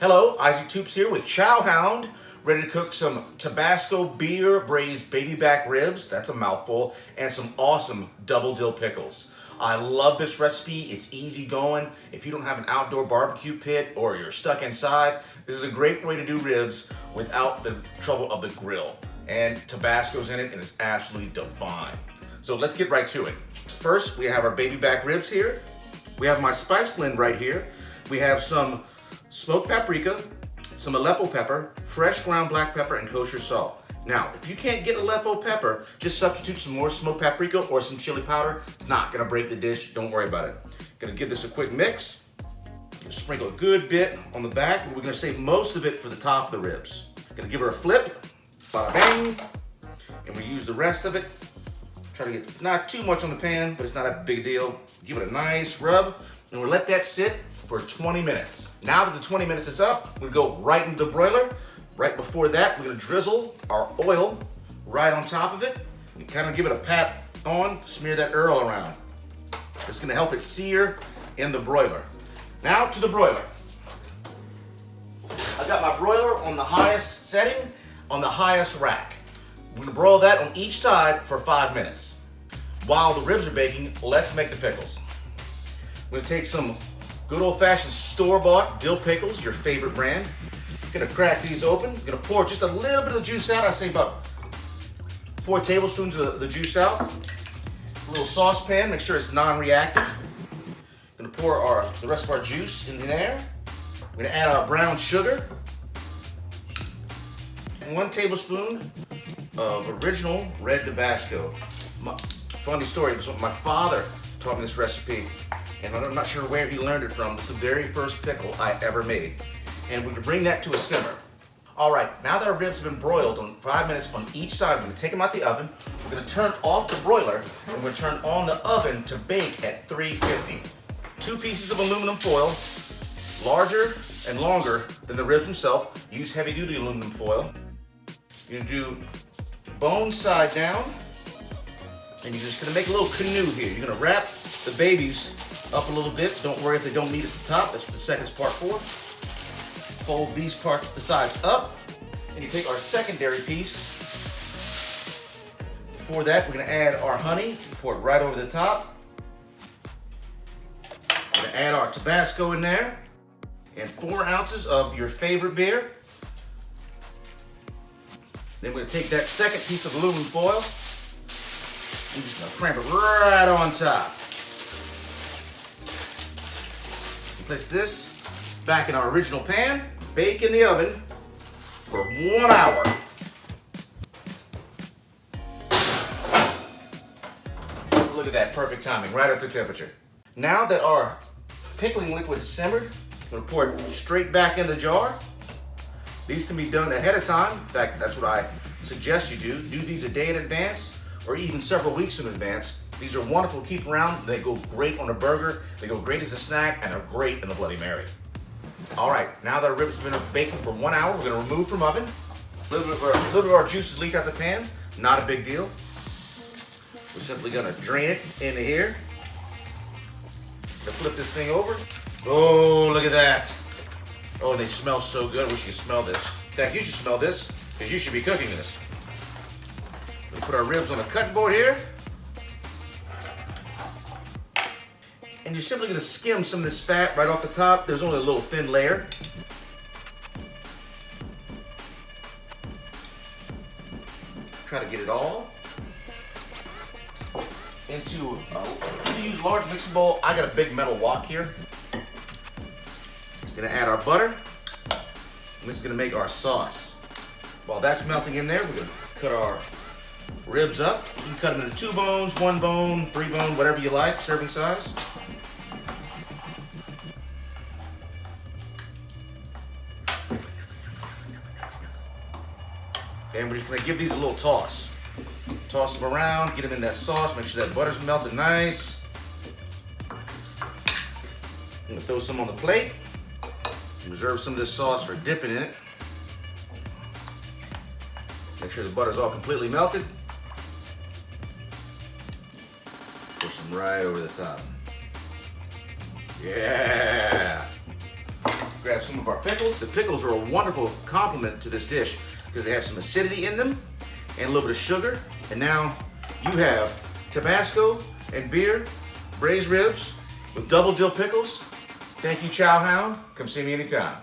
Hello, Isaac Toups here with Chow Hound, ready to cook some Tabasco beer braised baby back ribs, that's a mouthful, and some awesome double-dill pickles. I love this recipe, it's easy going. If you don't have an outdoor barbecue pit or you're stuck inside, this is a great way to do ribs without the trouble of the grill. And Tabasco's in it and it's absolutely divine. So let's get right to it. First, we have our baby back ribs here. We have my spice blend right here. We have some smoked paprika, some Aleppo pepper, fresh ground black pepper, and kosher salt. Now, if you can't get Aleppo pepper, just substitute some more smoked paprika or some chili powder. It's not gonna break the dish, don't worry about it. Gonna give this a quick mix. Gonna sprinkle a good bit on the back, but we're gonna save most of it for the top of the ribs. Gonna give her a flip, bada bang, and we use the rest of it. Try to get not too much on the pan, but it's not a big deal. Give it a nice rub, and we'll let that sit for 20 minutes. Now that the 20 minutes is up, we're gonna go right into the broiler. Right before that, we're gonna drizzle our oil right on top of it. And kind of give it a pat on, smear that oil around. It's gonna help it sear in the broiler. Now to the broiler. I got my broiler on the highest setting, on the highest rack. We're gonna broil that on each side for 5 minutes. While the ribs are baking, let's make the pickles. I'm gonna take some good old-fashioned store-bought dill pickles, your favorite brand. Gonna crack these open. Gonna pour just a little bit of the juice out. I say about 4 tablespoons of the juice out. A little saucepan, make sure it's non-reactive. Gonna pour the rest of our juice in there. We're gonna add our brown sugar. And 1 tablespoon of original red Tabasco. Funny story, my father taught me this recipe, and I'm not sure where he learned it from. It's the very first pickle I ever made. And we're gonna bring that to a simmer. All right, now that our ribs have been broiled on 5 minutes on each side, we're gonna take them out the oven. We're gonna turn off the broiler, and we're gonna turn on the oven to bake at 350. 2 pieces of aluminum foil, larger and longer than the ribs themselves. Use heavy duty aluminum foil. You're gonna do bone side down, and you're just gonna make a little canoe here. You're gonna wrap the babies up a little bit. Don't worry if they don't meet at the top. That's what the second part's for. Fold these parts, the sides up, and you take our secondary piece. For that, we're gonna add our honey, pour it right over the top. We're gonna add our Tabasco in there, and 4 ounces of your favorite beer. Then we're gonna take that second piece of aluminum foil, and just gonna cramp it right on top. Place this back in our original pan, bake in the oven for 1 hour. Look at that, perfect timing, right up to temperature. Now that our pickling liquid is simmered, I'm gonna pour it straight back in the jar. These can be done ahead of time. In fact, that's what I suggest you do. Do these a day in advance or even several weeks in advance. These are wonderful to keep around. They go great on a burger, they go great as a snack, and are great in the Bloody Mary. All right, now that our ribs have been baking for 1 hour, we're gonna remove from oven. A little bit of our juice has leaked out the pan, not a big deal. We're simply gonna drain it into here. Gonna flip this thing over. Oh, look at that. Oh, they smell so good, I wish you could smell this. In fact, you should smell this, because you should be cooking this. We'll put our ribs on the cutting board here. And you're simply gonna skim some of this fat right off the top. There's only a little thin layer. Try to get it all into, you use large mixing bowl. I got a big metal wok here. Gonna add our butter. And this is gonna make our sauce. While that's melting in there, we're gonna cut our ribs up. You can cut them into 2 bones, 1 bone, 3 bone, whatever you like, serving size. And we're just gonna give these a little toss. Toss them around, get them in that sauce, make sure that butter's melted nice. I'm gonna throw some on the plate. Reserve some of this sauce for dipping in it. Make sure the butter's all completely melted. Pour some right over the top. Yeah! grab some of our pickles. The pickles are a wonderful complement to this dish because they have some acidity in them and a little bit of sugar. And now you have Tabasco and beer, braised ribs with double dill pickles. Thank you, Chow Hound. Come see me anytime.